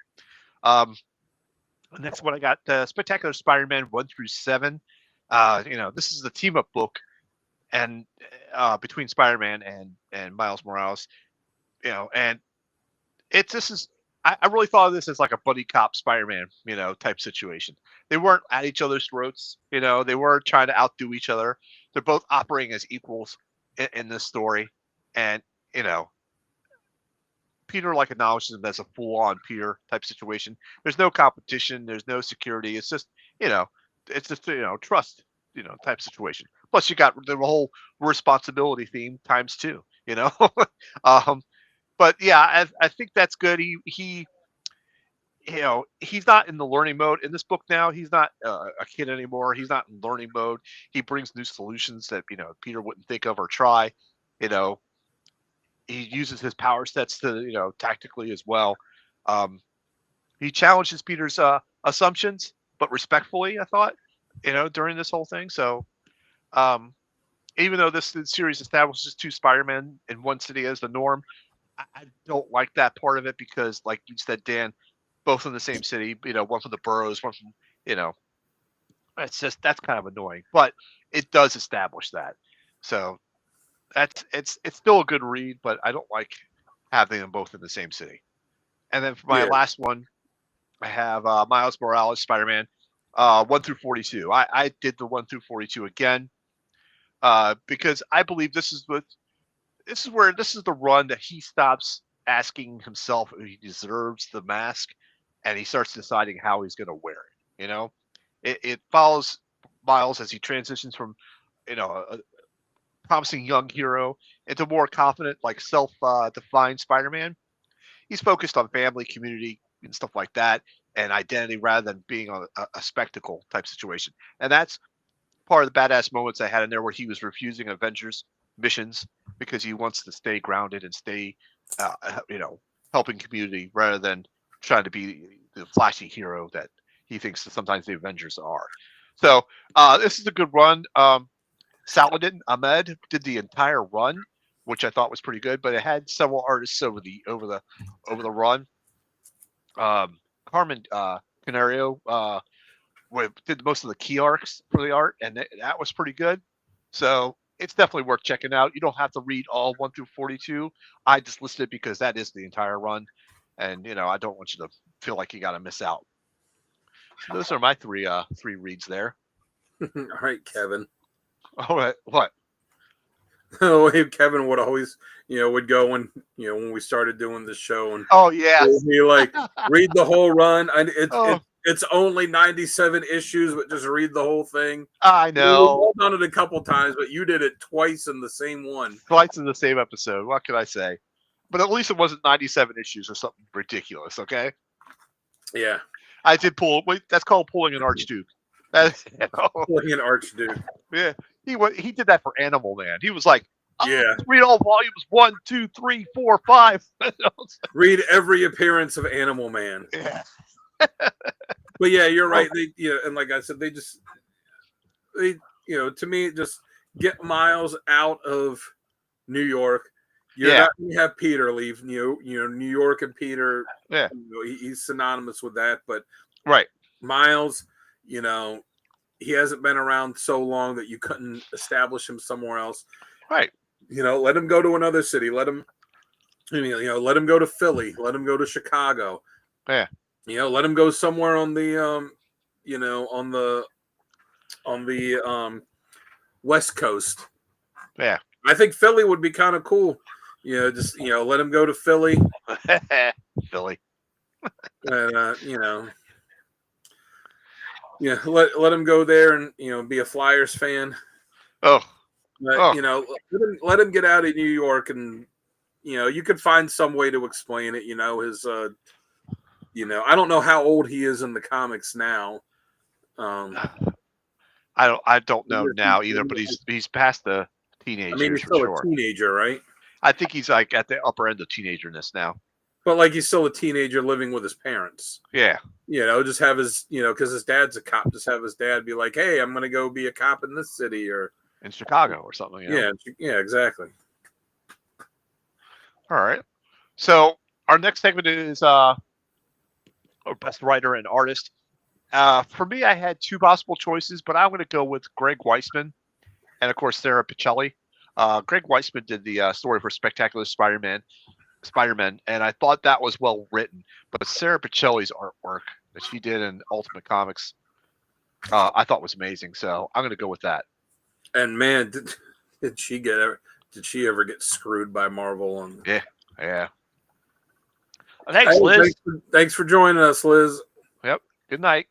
The next one I got Spectacular Spider-Man 1 through 7. This is the team up book, and between Spider-Man and Miles Morales. And this is I really thought of this as like a buddy cop Spider-Man, type situation. They weren't at each other's throats, they weren't trying to outdo each other. They're both operating as equals in this story, and you know, Peter like acknowledges him as a full-on peer type situation. There's no competition, there's no security. You know, it's just trust, type situation. Plus, you got the whole responsibility theme times two. um, but yeah, I think that's good. He's not in the learning mode in this book now. He's not a kid anymore. He's not in learning mode. He brings new solutions that Peter wouldn't think of or try. You know, he uses his power sets to tactically as well. Um, he challenges Peter's assumptions, but respectfully. I thought during this whole thing. So um, even though this series establishes two Spider-Men in one city as the norm, I don't like that part of it because, like you said, Dan, both in the same city, one from the boroughs, one from, that's kind of annoying, but it does establish that. So it's still a good read, but I don't like having them both in the same city. And then for my last one, I have Miles Morales, Spider-Man, 1 through 42. I did the 1 through 42 again because I believe this is the run that he stops asking himself if he deserves the mask, and he starts deciding how he's going to wear it. It follows Miles as he transitions from a promising young hero into more confident, like self-defined Spider-Man. He's focused on family, community, and stuff like that, and identity rather than being a spectacle type situation. And that's part of the badass moments I had in there where he was refusing Avengers missions because he wants to stay grounded and stay, helping community rather than trying to be the flashy hero that he thinks that sometimes the Avengers are. So this is a good run. Saladin Ahmed did the entire run, which I thought was pretty good, but it had several artists over the run. Carmen Canario did most of the key arcs for the art, and that was pretty good. So it's definitely worth checking out. You don't have to read all 1 through 42. I just listed it because that is the entire run, and I don't want you to feel like you got to miss out. So those are my three reads there. All right, Kevin. All right, what? The way Kevin would always, would go when we started doing the show, and oh yeah, he like read the whole run. It's only 97 issues, but just read the whole thing. I know. We've done it a couple times, but you did it twice in the same one. Twice in the same episode. What can I say? But at least it wasn't 97 issues or something ridiculous. Okay. Yeah. I did pull. That's called pulling an archduke. Pulling an archduke. Yeah. He did that for Animal Man. He was like, yeah, read all volumes 1, 2, 3, 4, 5. Read every appearance of Animal Man. Yeah. But yeah, you're right. And like I said, they to me, just get Miles out of New York. You're not going to have Peter leave. New York and Peter. Yeah. He's synonymous with that. But right, Miles, he hasn't been around so long that you couldn't establish him somewhere else. Right. Let him go to another city. Let him go to Philly. Let him go to Chicago. Yeah. Let him go somewhere on the on the West Coast. Yeah. I think Philly would be kind of cool. Just let him go to Philly. Philly. And let him go there and be a Flyers fan. Oh. Let him get out of New York, and you could find some way to explain it. His I don't know how old he is in the comics now. I don't know now either, but he's past the teenage. I mean, he's still a teenager, right? I think he's like at the upper end of teenagerness now. But like he's still a teenager living with his parents. Yeah. Just have his, because his dad's a cop, just have his dad be like, hey, I'm going to go be a cop in this city or in Chicago or something. Yeah, exactly. All right. So our next segment is or best writer and artist. For me, I had two possible choices, but I'm going to go with Greg Weisman and, of course, Sarah Pichelli. Greg Weisman did the story for Spectacular Spider-Man, and I thought that was well written. But Sarah Pichelli's artwork that she did in Ultimate Comics, I thought was amazing. So I'm going to go with that. And man, did she ever get screwed by Marvel? Yeah. Well, thanks, Liz. Thanks for joining us, Liz. Yep. Good night.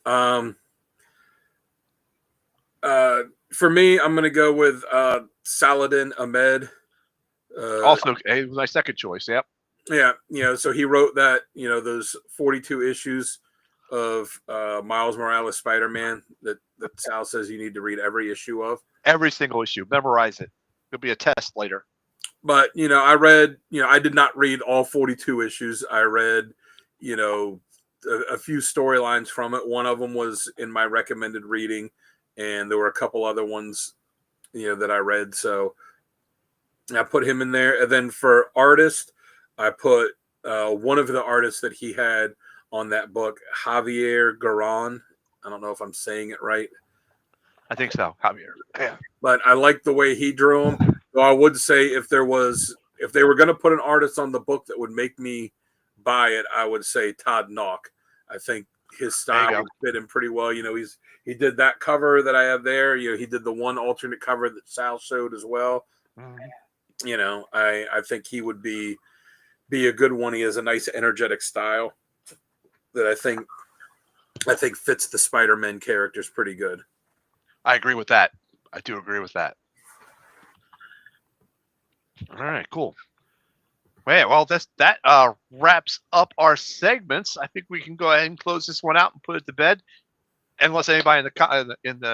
For me, I'm going to go with Saladin Ahmed. Also, it was my second choice. Yep. Yeah, so he wrote that, those 42 issues of Miles Morales Spider-Man that Sal says you need to read every issue of. Every single issue. Memorize it. It'll be a test later. But, I read, I did not read all 42 issues. I read, a few storylines from it. One of them was in my recommended reading, and there were a couple other ones, that I read. So I put him in there. And then for artist, I put one of the artists that he had on that book, Javier Garron. I don't know if I'm saying it right. I think so, Javier. Yeah. But I like the way he drew them. So I would say if they were going to put an artist on the book that would make me buy it, I would say Todd Nauck. I think his style would fit him pretty well. He did that cover that I have there. He did the one alternate cover that Sal showed as well. Mm-hmm. I think he would be a good one. He has a nice energetic style that I think fits the Spider-Man characters pretty good. I agree with that. I do agree with that. All right, cool. Well, that wraps up our segments. I think we can go ahead and close this one out and put it to bed. Unless anybody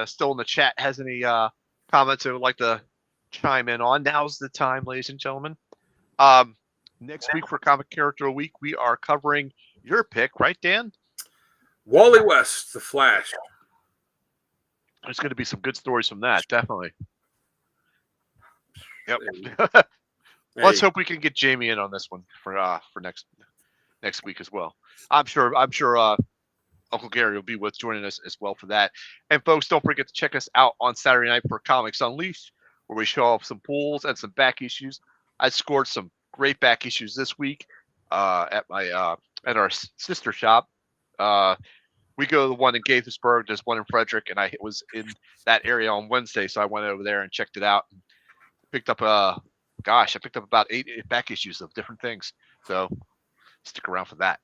still in the chat has any comments they would like to chime in on, now's the time, ladies and gentlemen. Next week for Comic Character of the Week, we are covering your pick, right, Dan? Wally West, The Flash. There's going to be some good stories from that, definitely. Yep. Let's hope we can get Jamie in on this one for next week as well. I'm sure Uncle Gary will be joining us as well for that. And folks, don't forget to check us out on Saturday night for Comics Unleashed, where we show off some pulls and some back issues. I scored some great back issues this week at our sister shop. We go to the one in Gaithersburg. There's one in Frederick, and I was in that area on Wednesday, so I went over there and checked it out. And picked up about 8 back issues of different things. So stick around for that.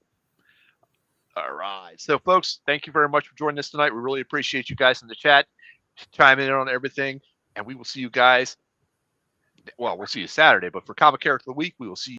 All right. So, folks, thank you very much for joining us tonight. We really appreciate you guys in the chat chiming in on everything, and we will see you guys. Well, we'll see you Saturday, but for Comic Character of the Week, we will see you